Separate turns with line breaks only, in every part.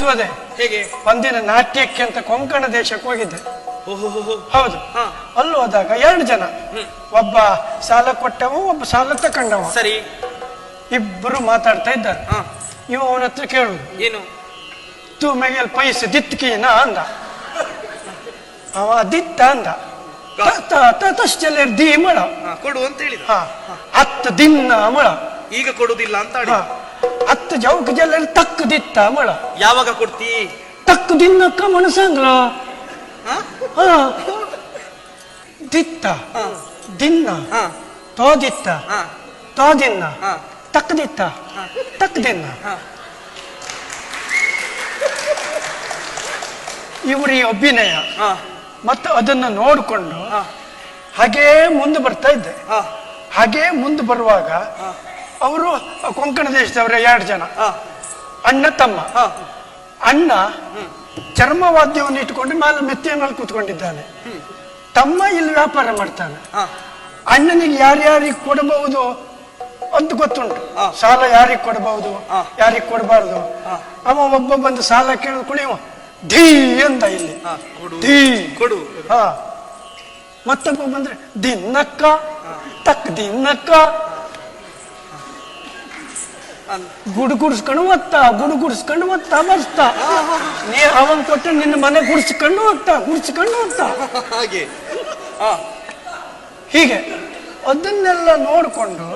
ಅದು ಅದೇ.
ಹೇಗೆ?
ಒಂದಿನ ನಾಟ್ಯಕ್ಕೆ ಅಂತ ಕೊಂಕಣ ದೇಶಕ್ಕೆ ಹೋಗಿದ್ದೆ. ಹೌದು. ಅಲ್ಲಿ ಹೋದಾಗ 2 ಜನ, ಒಬ್ಬ ಸಾಲ ಕೊಟ್ಟವ, ಒಬ್ಬ ಸಾಲ ತಕೊಂಡವ.
ಸರಿ.
ಇಬ್ಬರು ಮಾತಾಡ್ತಾ ಇದ್ದಾರೆ. ಇವ ಅವನ ಹತ್ರ ಕೇಳುದು,
ಏನು?
ತು ಮೇಲ್ ಪೈಸೆ ದಿತ್ಕೀನ ಅಂದ. ಅವ ದಿತ್ತ ಅಂದ. ತಷ್ಟೆಲ್ಲ ದಿ ಮಳ
ಕೊಡು ಅಂತ ಹೇಳಿದ.
10 ದಿನ ಮಳ.
ಈಗ ಕೊಡುದಿಲ್ಲ ಅಂತ ಆಡಿ.
10 ಜೌಕ ಜಲ್ಲ ತಕ್ಕ ದಿತ್ತ ಮಳ.
ಯಾವಾಗ ಕೊಡ್ತಿ?
ತಕ್ಕ ದಿನಕ್ಕ ಮನಸಂಗ್ಲ. ದಿತ್ತ ದಿನ್ನ ತೋದಿತ್ತ ತೋದಿನ್ನ ತಕ್ಕದಿತ್ತ ತಕ್ಕದಿನ್ನ. ಇವರ ಈ ಅಭಿನಯ ಮತ್ತೆ ಅದನ್ನು ನೋಡಿಕೊಂಡು ಹಾಗೇ ಮುಂದೆ ಬರ್ತಾ ಇದ್ದೆ. ಹಾಗೇ ಮುಂದೆ ಬರುವಾಗ ಅವರು ಕೊಂಕಣ ದೇಶದವರ 2 ಜನ, ಅಣ್ಣ ತಮ್ಮ. ಅಣ್ಣ ಚರ್ಮವಾದ್ಯವನ್ನು ಇಟ್ಕೊಂಡು ಮೆತ್ತಿಯ ಮೇಲೆ ಕೂತ್ಕೊಂಡಿದ್ದಾನೆ. ತಮ್ಮ ಇಲ್ಲಿ ವ್ಯಾಪಾರ ಮಾಡ್ತಾನೆ. ಅಣ್ಣನಿಗೆ ಯಾರ್ಯಾರಿಗೆ ಕೊಡಬಹುದು ಅಂತ ಗೊತ್ತುಂಟು. ಸಾಲ ಯಾರಿಗೆ ಕೊಡಬಹುದು, ಯಾರಿಗೆ ಕೊಡಬಾರ್ದು. ಅವ ಒಬ್ಬ ಬಂದು ಸಾಲ ಕೇಳಿದ ಕುಣಿಯುವ ಧೀ ಅಂತ ಇಲ್ಲಿ ಧೀ
ಕೊಡು.
ಮತ್ತೊಬ್ಬ ಬಂದ್ರೆ ದಿನಕ್ಕ ತಕ್ಕ ದಿನಕ್ಕ ಗುಡುಗುಡಿಸ್ಕೊಂಡು ಒತ್ತ ಬರ್ತಾ. ನೀ ಅವನ್ ಕೊಟ್ಟು ನಿನ್ನ ಮನೆ ಗುಡಿಸ್ಕೊಂಡು ಹೋಗ್ತಾ
ಹಾಗೆ.
ಹೀಗೆ ಅದನ್ನೆಲ್ಲ ನೋಡ್ಕೊಂಡು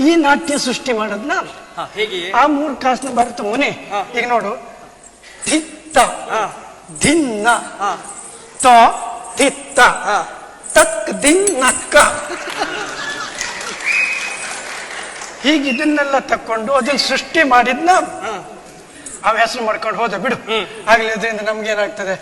ಈ ನಾಟ್ಯ ಸೃಷ್ಟಿ ಮಾಡೋದ್ ನಾನು.
ಹೇಗೆ?
ಆ 3 ಕಾಸಿನ ಬರುತ್ತೆ ಮುನಿ. ಈಗ ನೋಡು, ದಿತ್ತ ದಿನ್ನ ತ ದಿತ್ತ ತಕ್ ದಿನ್ನಕ್ಕ. ಹೀಗೆ ಇದನ್ನೆಲ್ಲ ತಕ್ಕೊಂಡು ಅದನ್ನ ಸೃಷ್ಟಿ ಮಾಡಿದ್ನ. ಅವ ಹೆಸರು ಮಾಡ್ಕೊಂಡು ಹೋದ ಬಿಡು. ಆಗ್ಲಿ, ಅದರಿಂದ ನಮ್ಗೇನಾಗ್ತದೆ?